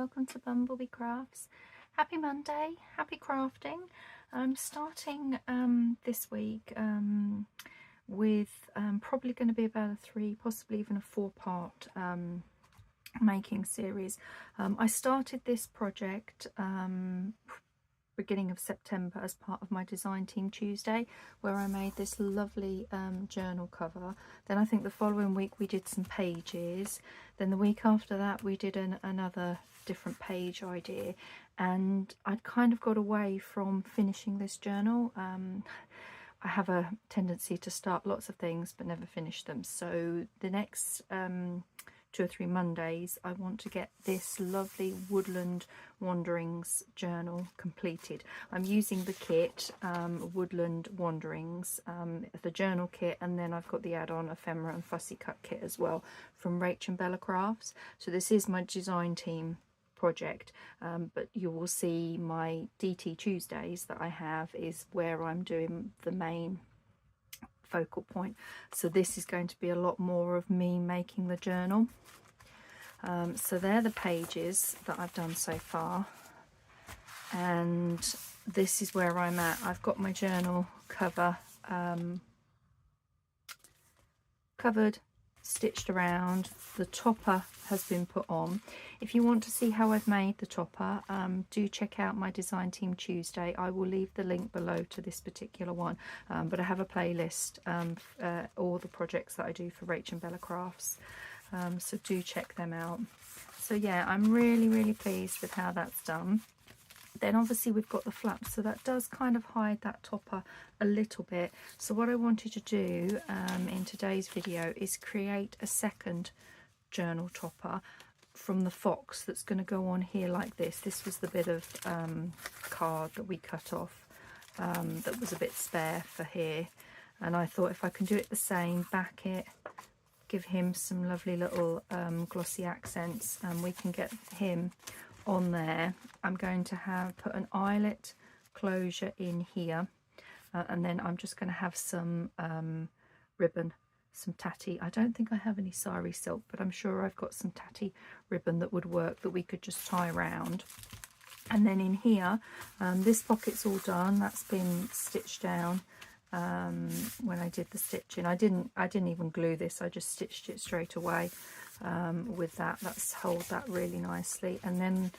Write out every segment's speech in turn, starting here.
welcome to BumblebeeCrafts. Happy Monday, happy crafting. I'm starting this week with probably going to be about a 3, possibly even a 4-part making series. I started this project beginning of September as part of my design team Tuesday, where I made this lovely journal cover. Then I think the following week we did some pages, then the week after that we did another different page idea, and I'd kind of got away from finishing this journal. I have a tendency to start lots of things but never finish them, so the next 2 or 3 Mondays I want to get this lovely Woodland Wanderings journal completed. I'm using the kit Woodland Wanderings, the journal kit, and then I've got the add-on ephemera and fussy cut kit as well from BumblebeeCrafts. So this is my design team project, but you will see my DT Tuesdays that I have is where I'm doing the main focal point. So this is going to be a lot more of me making the journal. So they're the pages that I've done so far, and this is where I'm at. I've got my journal cover covered, stitched around. The topper has been put on. If you want to see how I've made the topper, do check out my design team Tuesday. I will leave the link below to this particular one, but I have a playlist all the projects that I do for BumblebeeCrafts, so do check them out. So yeah, I'm really pleased with how that's done. Then obviously we've got the flaps, so that does kind of hide that topper a little bit. So what I wanted to do in today's video is create a second journal topper from the fox that's going to go on here like this. This was the bit of card that we cut off that was a bit spare for here, and I thought if I can do it the same, back it, give him some lovely little glossy accents, and we can get him on there. I'm going to put an eyelet closure in here, and then I'm just going to have some ribbon, some tatty. I don't think I have any sari silk, but I'm sure I've got some tatty ribbon that would work, that we could just tie around. And then in here, this pocket's all done. That's been stitched down when I did the stitching. I didn't even glue this, I just stitched it straight away with that. That's hold that really nicely. And then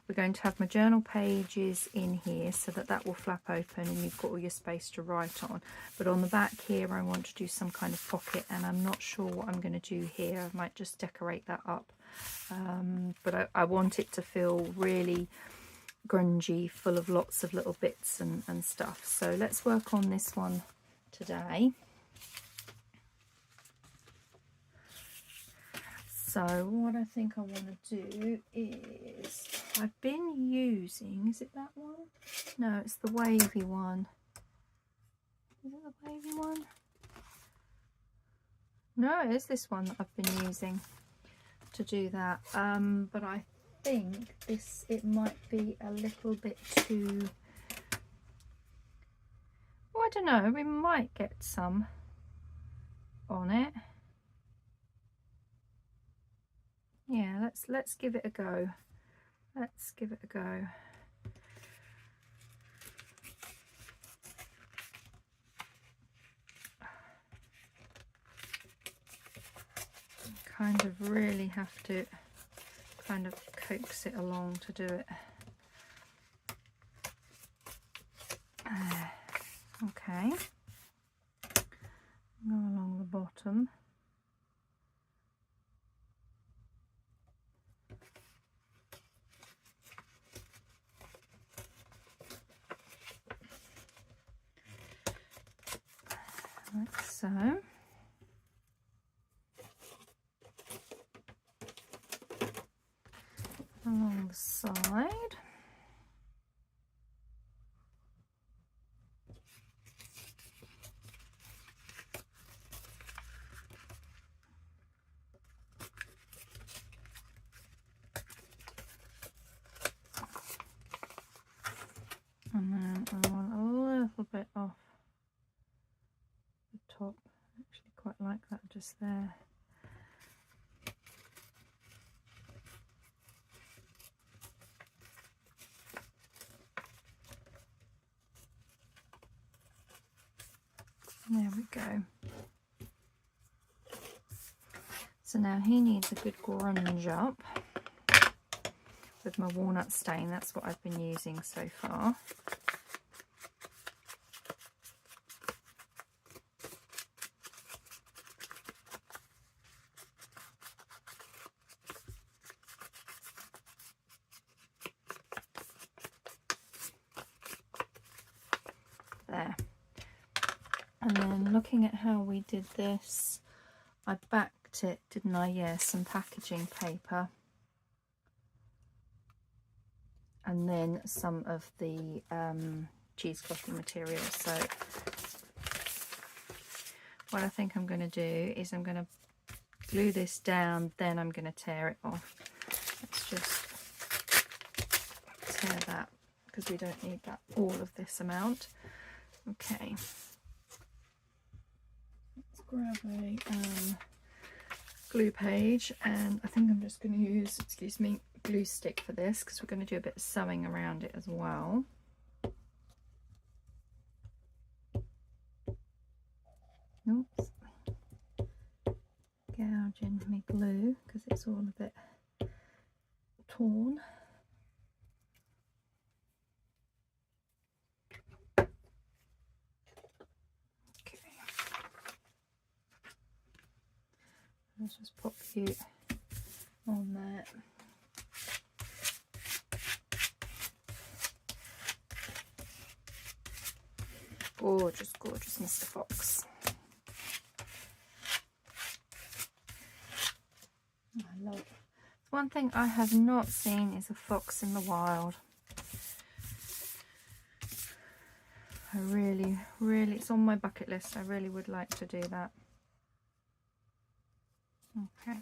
we're going to have my journal pages in here so that will flap open and you've got all your space to write on. But on the back here I want to do some kind of pocket, and I'm not sure what I'm going to do here. I might just decorate that up, but I want it to feel really grungy, full of lots of little bits and stuff. So let's work on this one today. So what I think I want to do is, I've been using, is it that one? No, it's the wavy one. Is it the wavy one? No, it is this one that I've been using to do that. But I think it might be a little bit too, well, I don't know, we might get some on it. Yeah, let's give it a go. Let's give it a go. Kind of really have to kind of coax it along to do it. Okay, go along the bottom. Like so. Along the side. And then I want a little bit off the top. I actually quite like that just there. There we go. So now he needs a good grunge up with my walnut stain. That's what I've been using so far. There. And then looking at how we did this, I backed it, didn't I? Yeah, some packaging paper. And then some of the cheesecloth material. So what I think I'm going to do is I'm going to glue this down, then I'm going to tear it off. Let's just tear that because we don't need that all of this amount. Okay. Let's grab a glue page, and I think I'm just going to use, excuse me, glue stick for this because we're going to do a bit of sewing around it as well. Oops. Gouging my glue because it's all a bit torn. Okay. Let's just pop you on there. Gorgeous, gorgeous Mr. Fox. I love it. One thing I have not seen is a fox in the wild. I really, it's on my bucket list. I really would like to do that. Okay.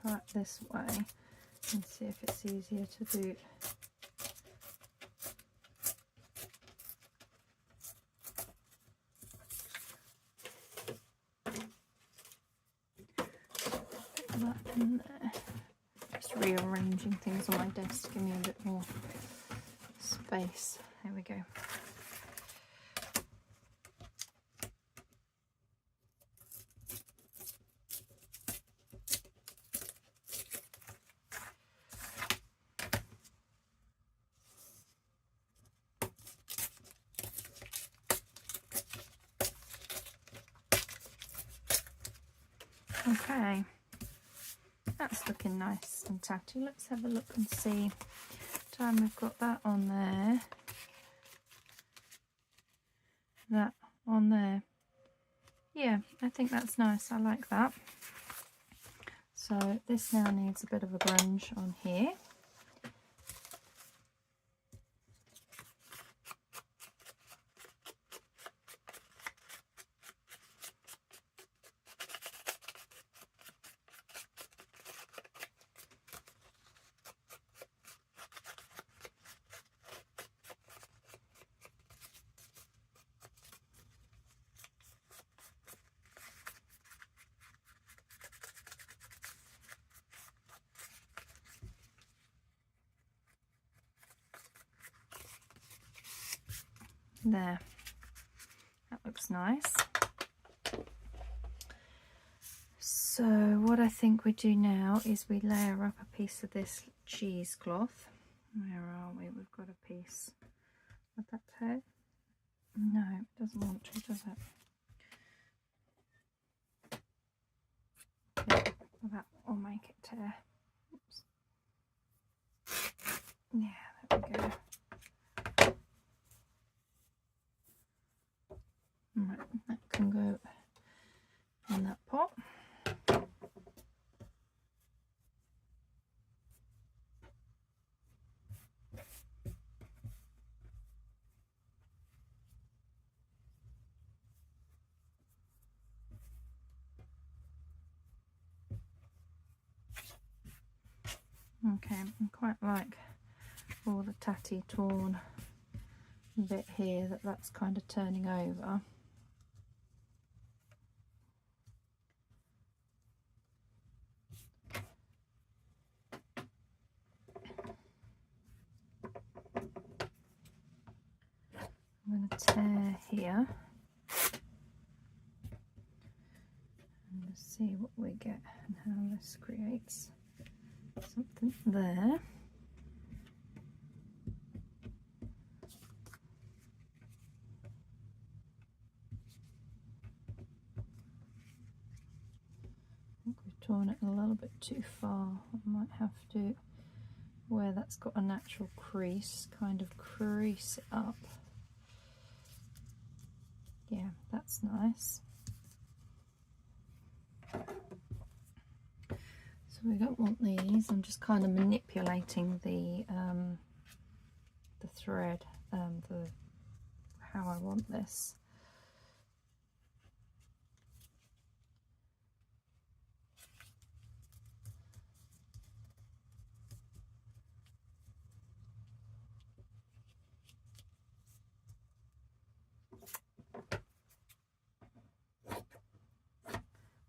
Try it this way and see if it's easier to do. Put that in there. Just rearranging things on my desk, give me a bit more space. There we go. Okay, that's looking nice and tatty. Let's have a look and see. Time we've got that on there, that on there. Yeah, I think that's nice. I like that. So this now needs a bit of a grunge on here. There, that looks nice. So what I think we do now is we layer up a piece of this cheesecloth. Where are we? We've got a piece. Would that tear? No, it doesn't want to, does it? Yeah, that will make it tear. Oops. Yeah, there we go. Right, that can go in that pot. Okay, I quite like all the tatty torn bit here that's kind of turning over. I'm going to tear here and see what we get and how this creates something there. I think we've torn it a little bit too far. I might have to, where that's got a natural crease, kind of crease it up. Yeah, that's nice. So we don't want these. I'm just kind of manipulating the thread, how I want this.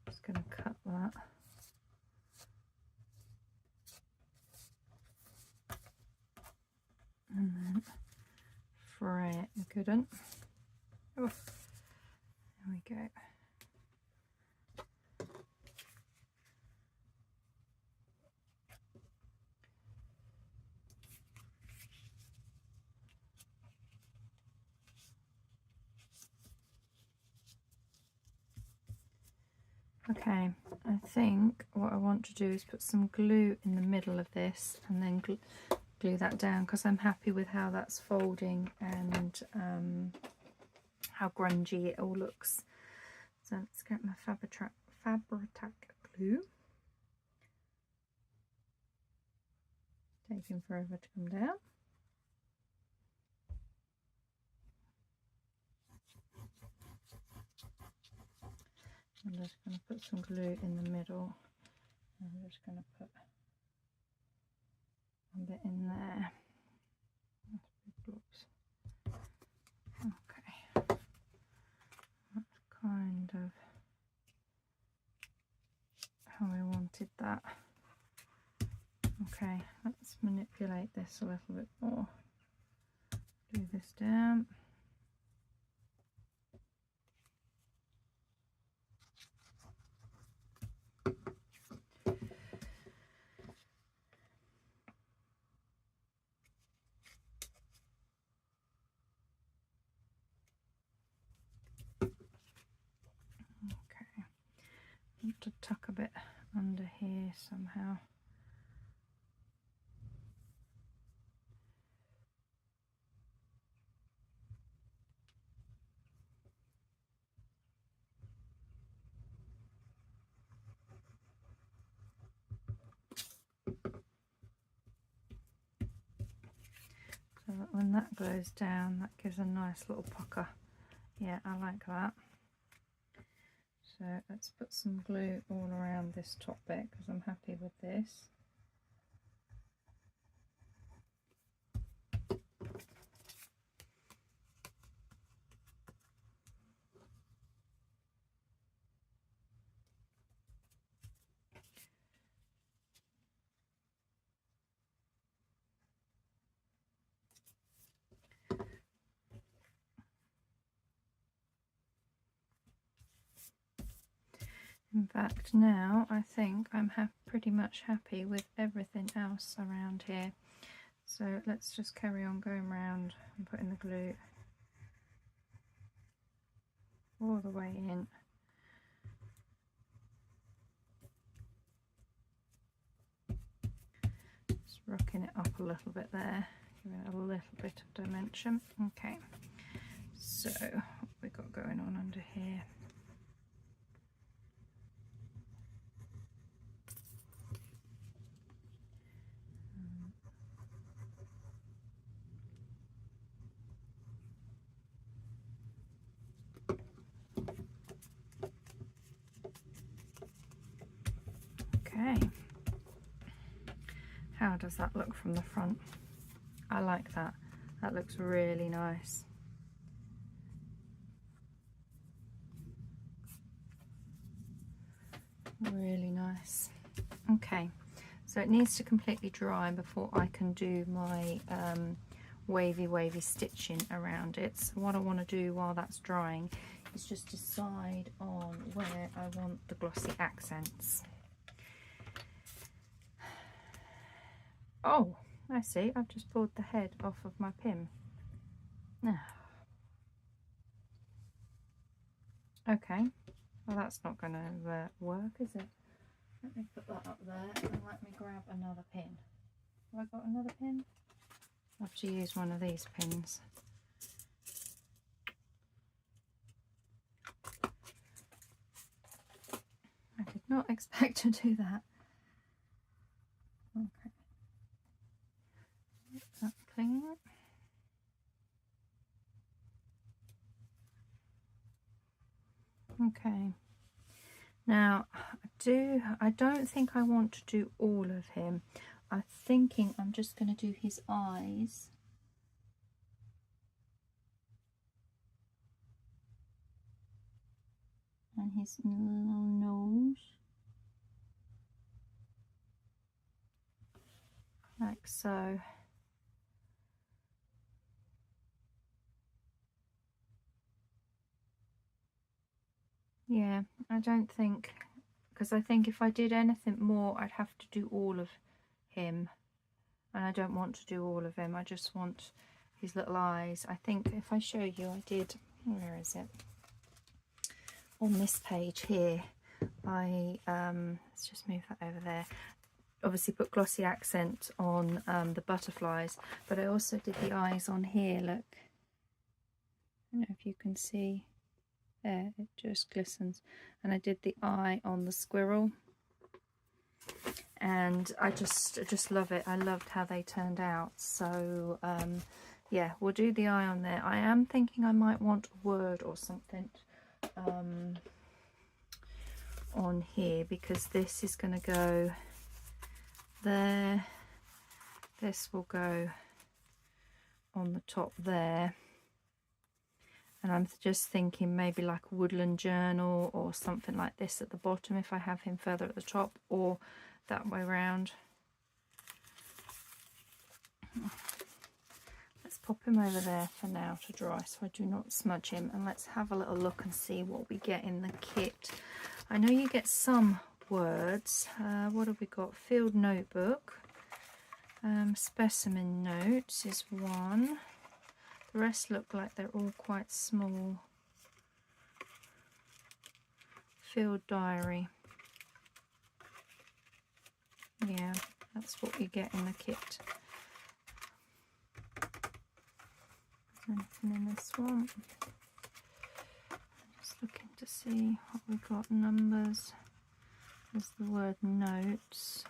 Just going to cut that. And then fray it. You couldn't. Oh, there we go. Okay, I think what I want to do is put some glue in the middle of this and then glue that down, because I'm happy with how that's folding and how grungy it all looks. So let's get my Fabri-Tac glue. Taking forever to come down. I'm just going to put some glue in the middle. I'm just going to put a bit in there. Okay, that's kind of how I wanted that. Okay, let's manipulate this a little bit more. Glue this down. To tuck a bit under here somehow. So that when that goes down, that gives a nice little pucker. Yeah, I like that. So let's put some glue all around this top bit because I'm happy with this. In fact, now I think I'm pretty much happy with everything else around here. So let's just carry on going around and putting the glue all the way in. Just rocking it up a little bit there, giving it a little bit of dimension. Okay, so what we got going on under here? Okay, how does that look from the front? I like that. That looks really nice. Really nice. Okay, so it needs to completely dry before I can do my wavy stitching around it. So what I want to do while that's drying is just decide on where I want the glossy accents. Oh, I see, I've just pulled the head off of my pin. Okay, well that's not going to work, is it? Let me put that up there and let me grab another pin. Have I got another pin? I have to use one of these pins. I did not expect to do that. Okay. That clean. Okay. Now, I don't think I want to do all of him. I'm thinking I'm just going to do his eyes. And his nose. Like so. Yeah, I don't think, because I think if I did anything more, I'd have to do all of him. And I don't want to do all of him. I just want his little eyes. I think if I show you, I did, where is it? On this page here, I, let's just move that over there. Obviously put glossy accent on the butterflies, but I also did the eyes on here, look. I don't know if you can see. There, it just glistens. And I did the eye on the squirrel. And I just love it. I loved how they turned out. So yeah, we'll do the eye on there. I am thinking I might want a word or something on here, because this is going to go there. This will go on the top there. And I'm just thinking maybe like Woodland Journal or something like this at the bottom if I have him further at the top, or that way round. Let's pop him over there for now to dry so I do not smudge him, and let's have a little look and see what we get in the kit. I know you get some words. What have we got? Field notebook. Specimen notes is one. The rest look like they're all quite small. Field diary. Yeah, that's what you get in the kit. Anything in this one? Just looking to see what we got. Numbers. There's the word notes.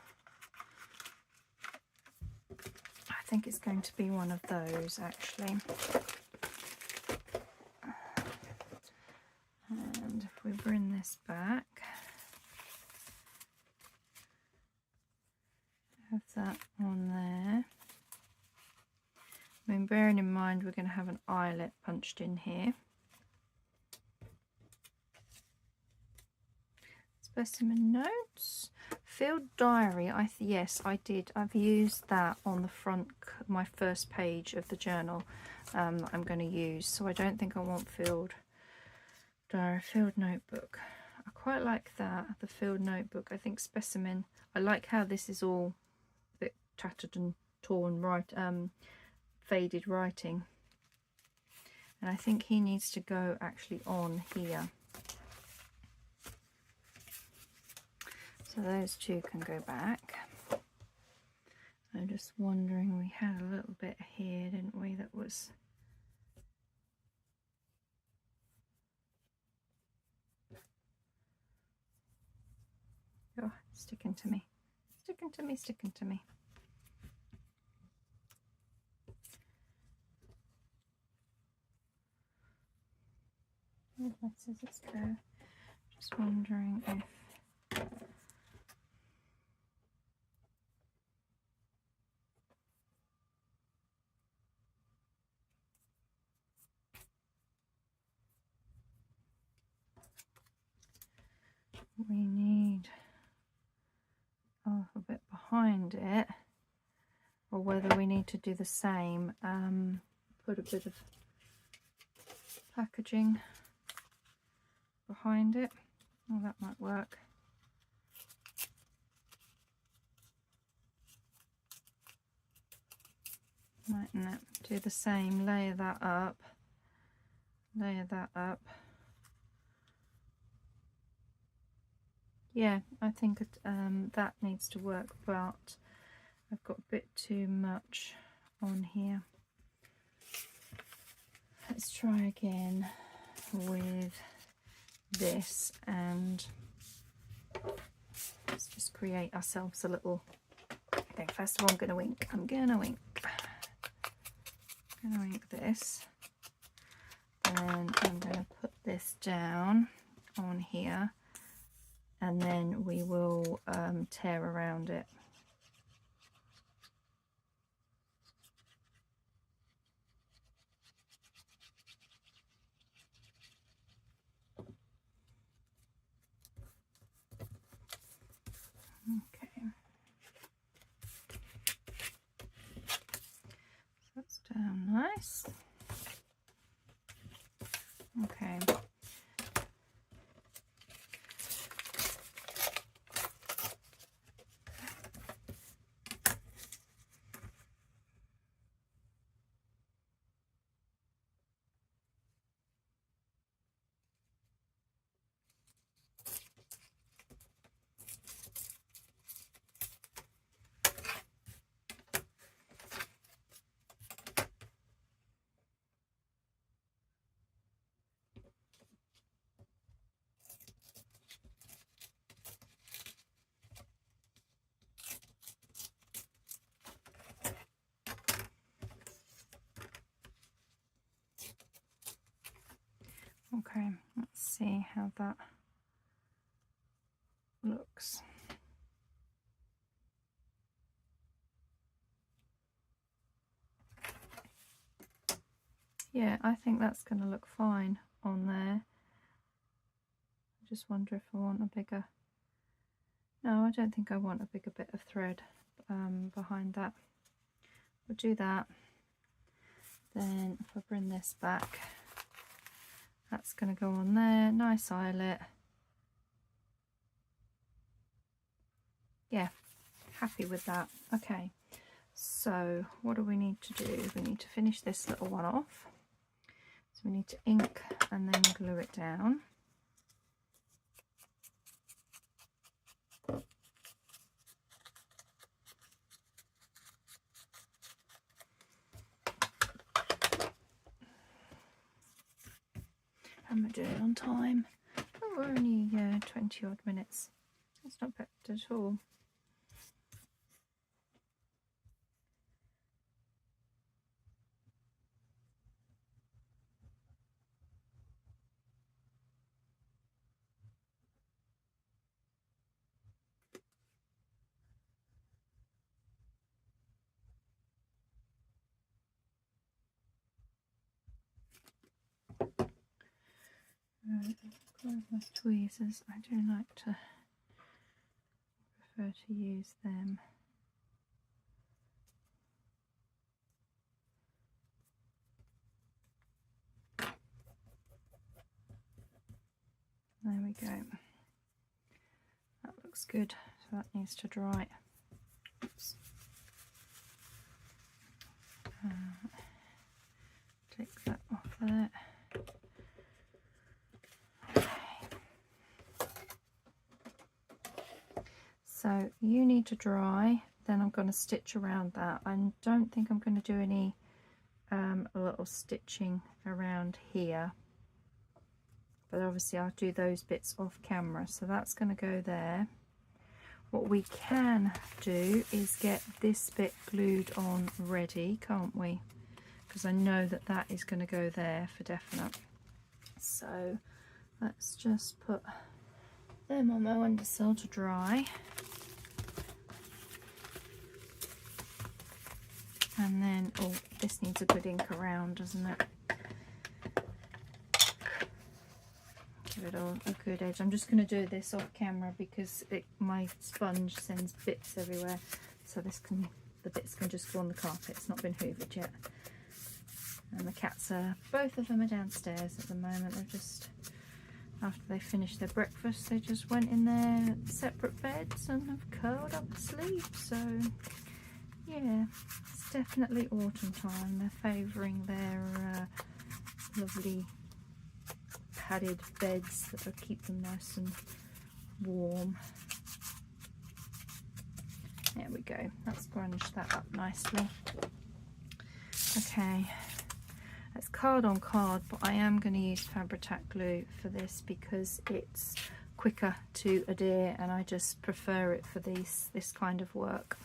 I think it's going to be one of those actually. And if we bring this back, have that on there. I mean, bearing in mind we're going to have an eyelet punched in here. Specimen notes. Field diary, yes I did. I've used that on the front, my first page of the journal that I'm going to use. So I don't think I want field diary. Field notebook. I quite like that, the field notebook. I think specimen. I like how this is all a bit tattered and torn, right? Faded writing. And I think he needs to go actually on here. So those two can go back. I'm just wondering, we had a little bit here, didn't we, that was... Oh, sticking to me. Sticking to me, sticking to me. Where did my scissors go? Just wondering if... we need a little bit behind it, or whether we need to do the same, put a bit of packaging behind it. Oh, that might work. Mightn't it? Do the same, layer that up, layer that up. Yeah, I think that needs to work, but I've got a bit too much on here. Let's try again with this, and let's just create ourselves a little... Okay, first of all, I'm going to wink. I'm going to wink this. Then I'm going to put this down on here, and then we will tear around it. Okay, that's down nice. Okay. Okay, let's see how that looks. Yeah, I think that's going to look fine on there. I just wonder if I want a bigger... No, I don't think I want a bigger bit of thread behind that. We'll do that. Then if I bring this back, that's going to go on there. Nice eyelet. Yeah, happy with that. Okay, so what do we need to do? We need to finish this little one off. So we need to ink and then glue it down. How am I doing on time? Oh, we're only 20 odd minutes. That's not bad at all. My tweezers, I do like to prefer to use them. There we go. That looks good. So that needs to dry. Oops. Take that off there. So you need to dry, then I'm going to stitch around that. I don't think I'm going to do any little stitching around here, but obviously I'll do those bits off camera, so that's going to go there. What we can do is get this bit glued on ready, can't we? Because I know that that is going to go there for definite. So let's just put them on my windowsill to dry. And then, oh, this needs a good ink around, doesn't it? Give give it all a good edge. I'm just going to do this off camera because my sponge sends bits everywhere, so the bits can just go on the carpet. It's not been hoovered yet. And the cats both of them are downstairs at the moment. They're just, after they finished their breakfast, they just went in their separate beds and have curled up asleep. So yeah, it's definitely autumn time. They're favouring their lovely padded beds that will keep them nice and warm. There we go, that's grunged that up nicely. Okay, it's card on card, but I am going to use Fabri-Tac glue for this because it's quicker to adhere and I just prefer it for this kind of work.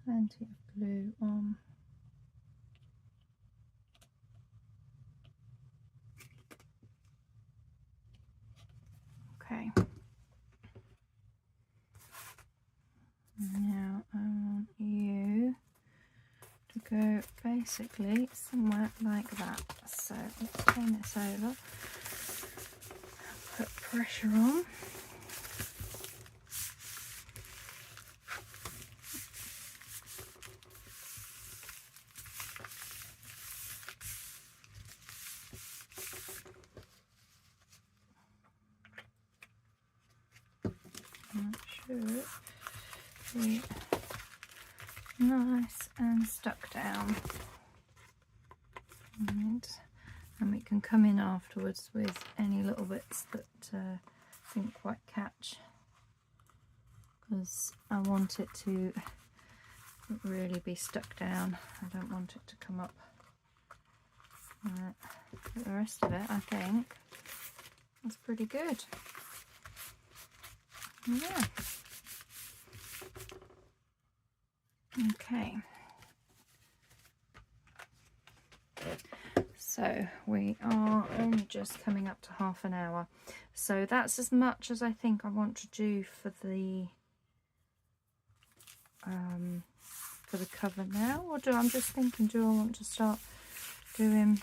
Plenty of glue on. Okay. Now I want you to go basically somewhere like that. So let's turn this over, put pressure on. That should be nice and stuck down. And we can come in afterwards with any little bits that didn't quite catch, because I want it to really be stuck down. I don't want it to come up. But the rest of it, I think, that's pretty good. Yeah. Okay. So we are only just coming up to half an hour. So that's as much as I think I want to do for the cover now. Or I'm just thinking, do I want to start doing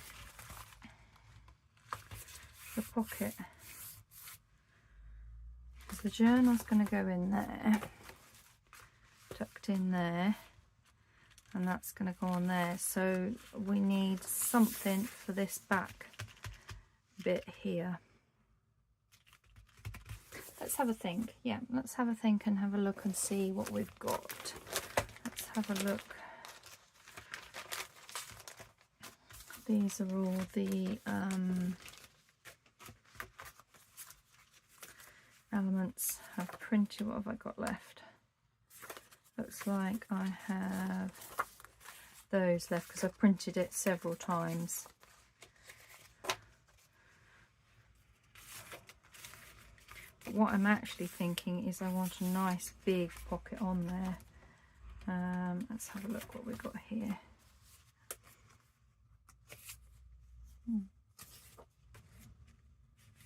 the pocket? Because the journal's going to go in there, tucked in there, and that's going to go on there. So we need something for this back bit here. Let's have a think. Yeah, let's have a think and have a look and see what we've got. Let's have a look. These are all the elements I've printed. What have I got left? Looks like I have those left because I've printed it several times. What I'm actually thinking is I want a nice big pocket on there. Let's have a look what we've got here.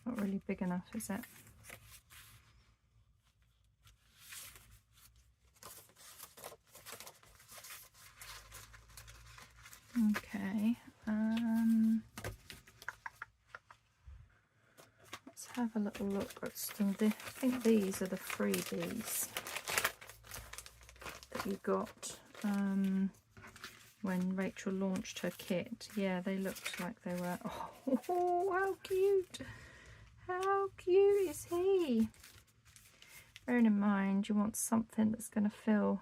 Not really big enough, is it? Okay, let's have a little look at some. I think these are the freebies that you got when Rachel launched her kit. Yeah, they looked like they were. Oh, how cute! How cute is he? Bearing in mind, you want something that's going to fill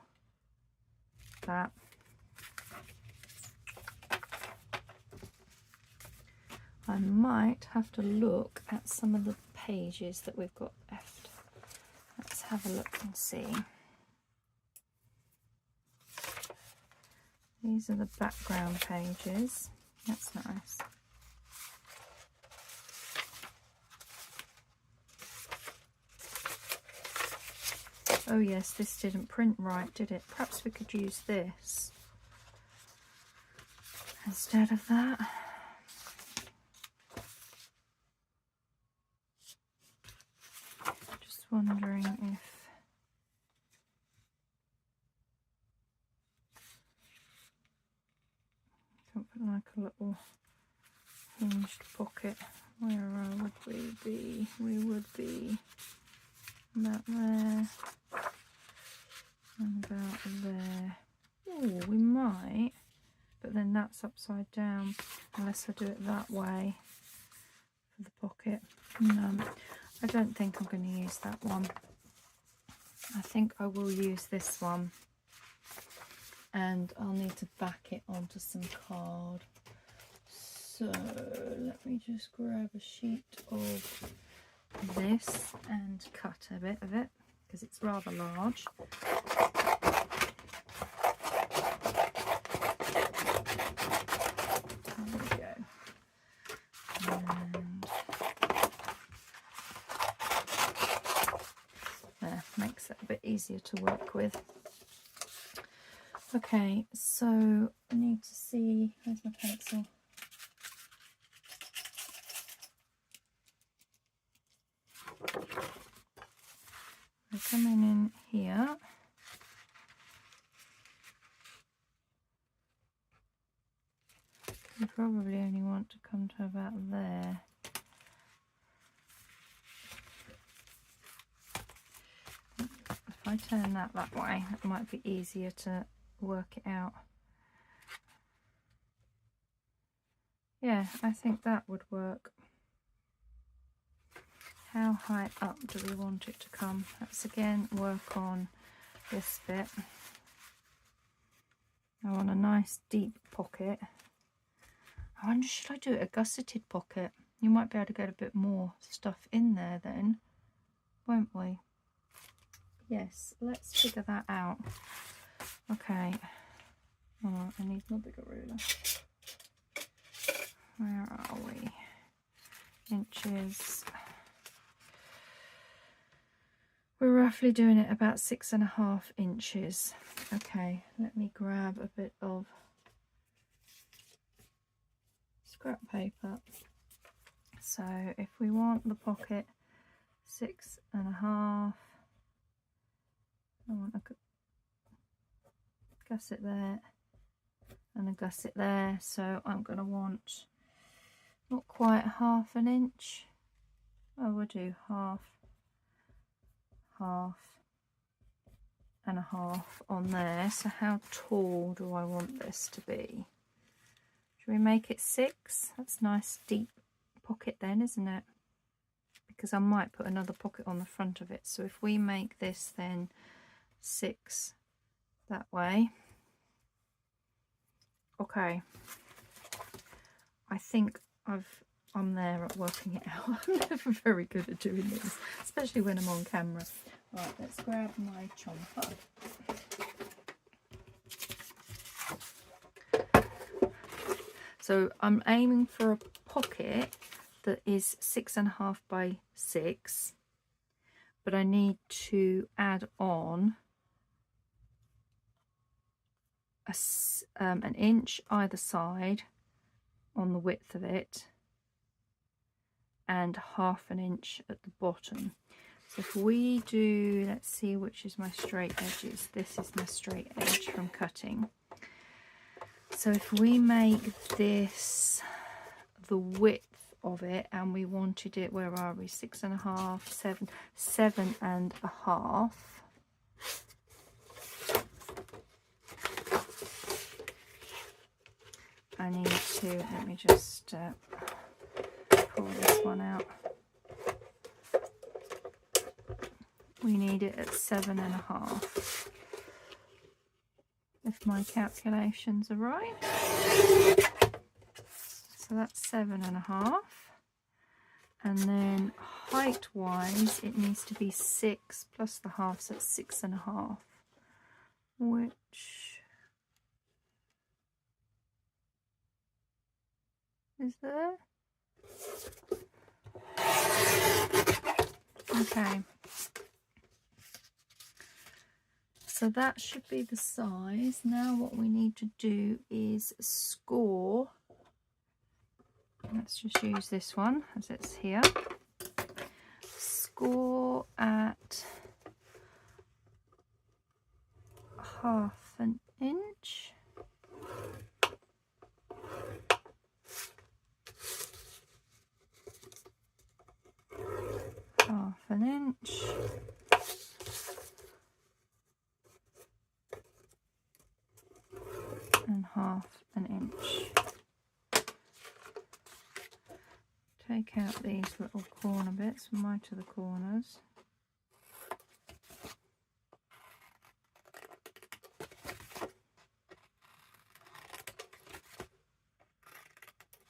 that. I might have to look at some of the pages that we've got left. Let's have a look and see. These are the background pages. That's nice. Oh yes, this didn't print right, did it? Perhaps we could use this instead of that. Just wondering if I can put like a little hinged pocket. Where would we be? We would be about there and about there. Oh, we might, but then that's upside down unless I do it that way for the pocket. No, I don't think I'm going to use that one. I think I will use this one, and I'll need to back it onto some card. So let me just grab a sheet of this and cut a bit of it because it's rather large. There we go. And there, makes it a bit easier to work with. Okay, so I need to see, where's my pencil? We're coming in here. You probably only want to come to about there. If I turn that way, it might be easier to work it out. Yeah, I think that would work. How high up do we want it to come? Let's again work on this bit. I want a nice deep pocket. I wonder, should I do it a gusseted pocket? You might be able to get a bit more stuff in there then, won't we? Yes, let's figure that out. Okay. Oh, I need more bigger ruler. Where are we? Inches. We're roughly doing it about 6.5 inches. Okay, let me grab a bit of scrap paper. So if we want the pocket 6.5, I want a gusset there and a gusset there. So I'm going to want not quite 1/2 inch. I will do half and a half on there. So how tall do I want this to be? Should we make it 6? That's nice deep pocket then, isn't it? Because I might put another pocket on the front of it. So if we make this then 6 that way. Okay. I think I'm there at working it out. I'm never very good at doing this, especially when I'm on camera. Right, let's grab my chomper. So I'm aiming for a pocket that is 6.5 by 6, but I need to add on an inch either side on the width of it and 1/2 inch at the bottom. So if we do, let's see which is my straight edges. This is my straight edge from cutting. So if we make this the width of it and we wanted it, where are we, 6.5, 7.5. I need to, let me just pull this one out. We need it at 7.5. If my calculations are right. so that's 7.5. And then height wise it needs to be 6 plus the half, so it's 6.5, which is there. Okay, so that should be the size. Now what we need to do is score. Let's just use this one as it's here. Score at 1/2 inch. Half an inch. And 1/2 inch. Take out these little corner bits from right to the corners.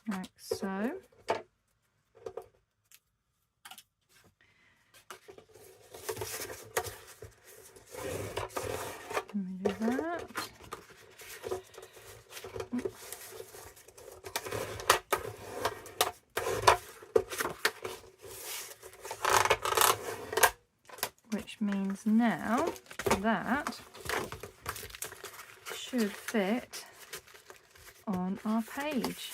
Like so. Let me do that. Which means now that should fit on our page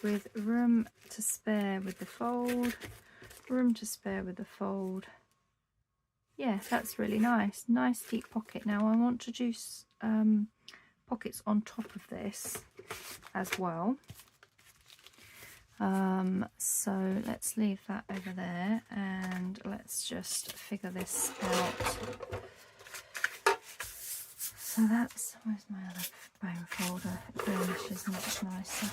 with room to spare with the fold, room to spare with the fold. Yeah, that's really nice. Nice deep pocket. Now I want to do pockets on top of this as well. So let's leave that over there and let's just figure this out. So that's, where's my other bone folder? Greenish is much nicer.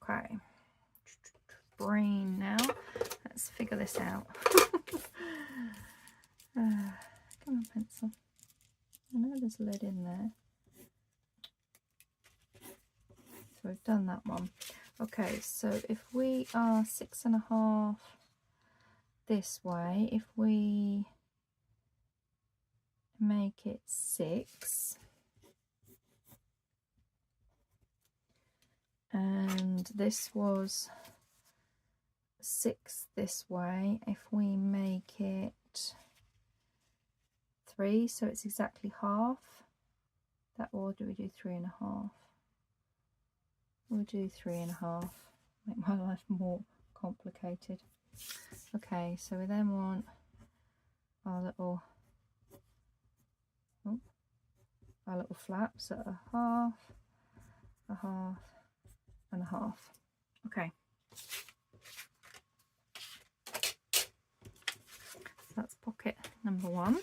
Okay, brain now. Let's figure this out. Come on, pencil. I know there's lead in there. So we've done that one. Okay, so if we are 6.5 this way, if we make it 6, and this was 6 this way, if we make it 3, so it's exactly half that, or do we do 3.5? We'll do 3.5, make my life more complicated. Okay, so we then want our little flaps at a half, and a half. Okay, so that's pocket number 1.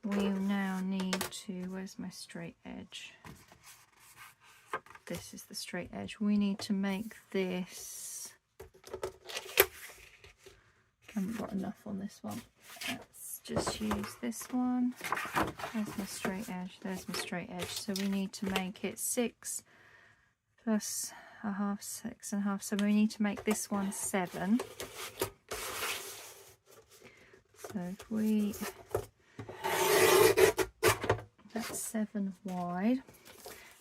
We now need to, where's my straight edge? This is the straight edge. We need to make this, I haven't got enough on this one. Let's just use this one. There's my straight edge, there's my straight edge. So we need to make it 6 plus a half, 6.5. So we need to make this one 7. So if we, that's 7 wide,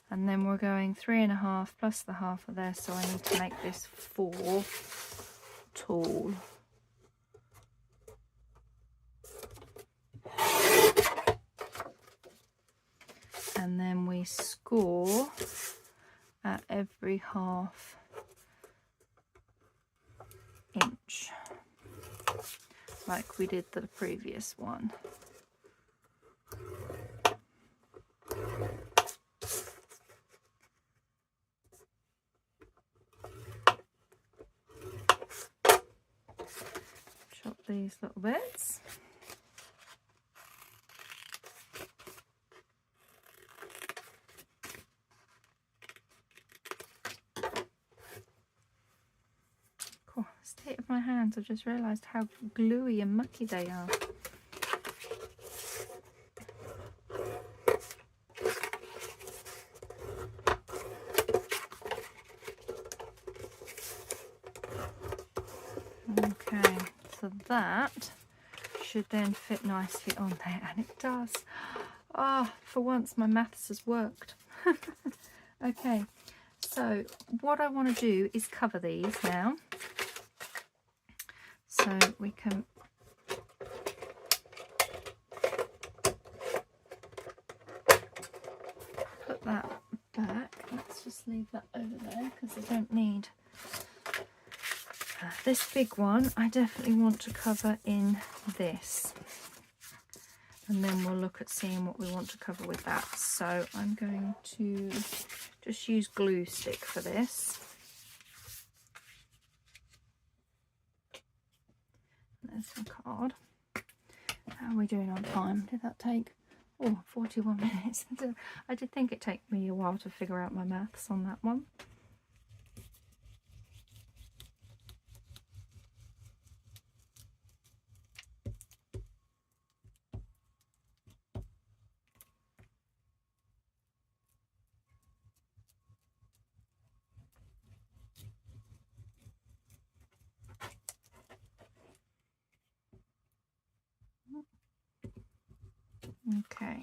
and then we're going 3.5 plus the half of there, so I need to make this 4 tall. And then we score at every 1/2 inch, like we did the previous one. Chop these little bits. Cool. State of my hands, I just realised how gluey and mucky they are. that should then fit nicely on there, and it does. Ah, for once my maths has worked. Okay, so what I want to do is cover these now, so we can put that back. Let's just leave that over there because I don't need this big one. I definitely want to cover in this, and then we'll look at seeing what we want to cover with that. So I'm going to just use glue stick for this. There's my card. How are we doing on time? Did that take 41 minutes? I did think it'd take me a while to figure out my maths on that one. Okay.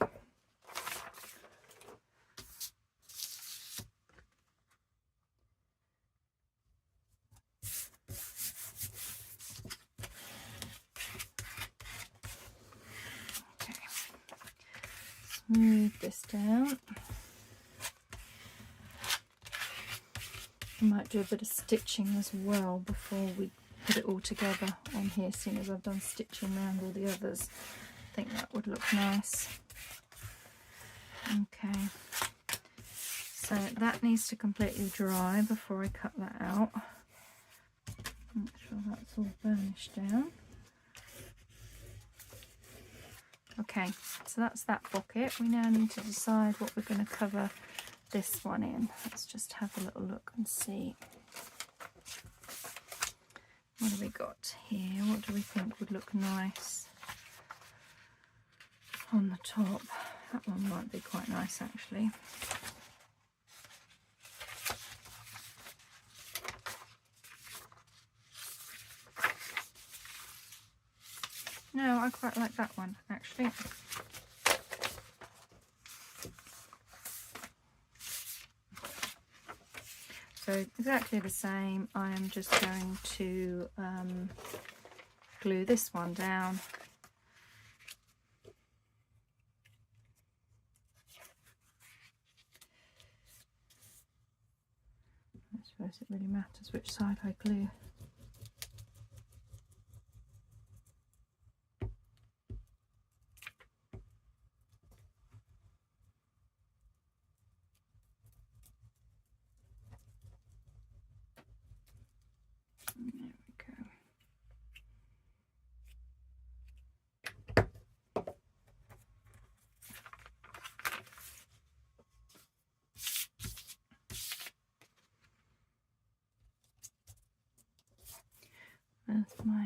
Smooth this down. I might do a bit of stitching as well before we put it all together on here, seeing as I've done stitching around all the others. I think that would look nice. Okay, so that needs to completely dry before I cut that out. Make sure that's all burnished down. Okay, so that's that pocket. We now need to decide what we're going to cover this one in. Let's just have a little look and see. What have we got here? What do we think would look nice on the top? That one might be quite nice actually. No, I quite like that one actually. So exactly the same. I am just going to glue this one down. I suppose it really matters which side I glue. There we go. That's my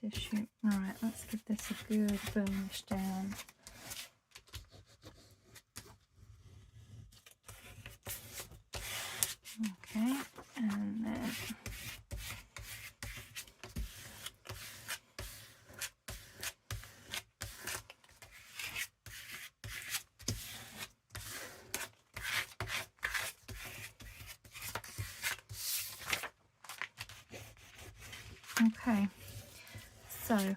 tissue. Right, let's give this a good burnish down. Okay, and then okay, so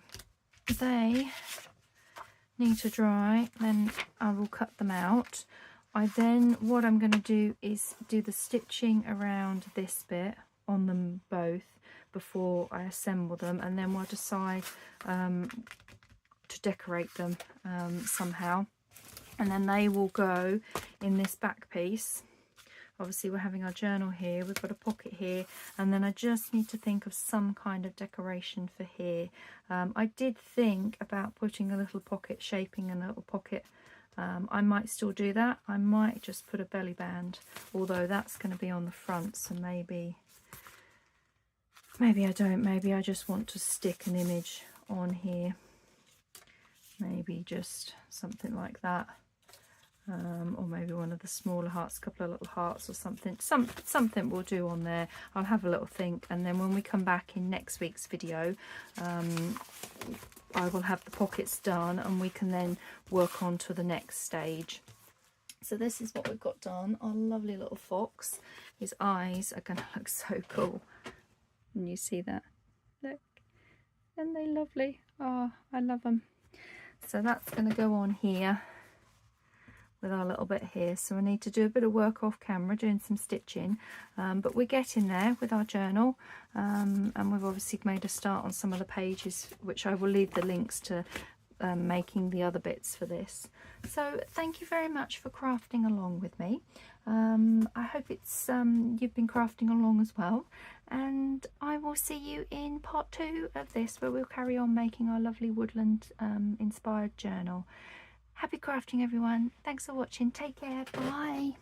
they need to dry, then I will cut them out. What I'm going to do is do the stitching around this bit on them both before I assemble them, and then we'll decide to decorate them somehow, and then they will go in this back piece. Obviously we're having our journal here, we've got a pocket here, and then I just need to think of some kind of decoration for here. I did think about putting a little pocket, shaping a little pocket. I might still do that. I might just put a belly band, although that's going to be on the front, so maybe I don't. Maybe I just want to stick an image on here. Maybe just something like that. or maybe one of the smaller hearts, a couple of little hearts or something. Something we'll do on there. I'll have a little think, and then when we come back in next week's video, I will have the pockets done, and we can then work on to the next stage. So this is what we've got done. Our lovely little fox. His eyes are going to look so cool. And you see that? Look. Aren't they lovely? Oh, I love them. So that's going to go on here with our little bit here. So I need to do a bit of work off camera doing some stitching, but we're getting there with our journal, and we've obviously made a start on some of the pages, which I will leave the links to making the other bits for this. So thank you very much for crafting along with me. I hope it's you've been crafting along as well, and I will see you in part 2 of this, where we'll carry on making our lovely woodland inspired journal. Happy crafting, everyone. Thanks for watching. Take care. Bye.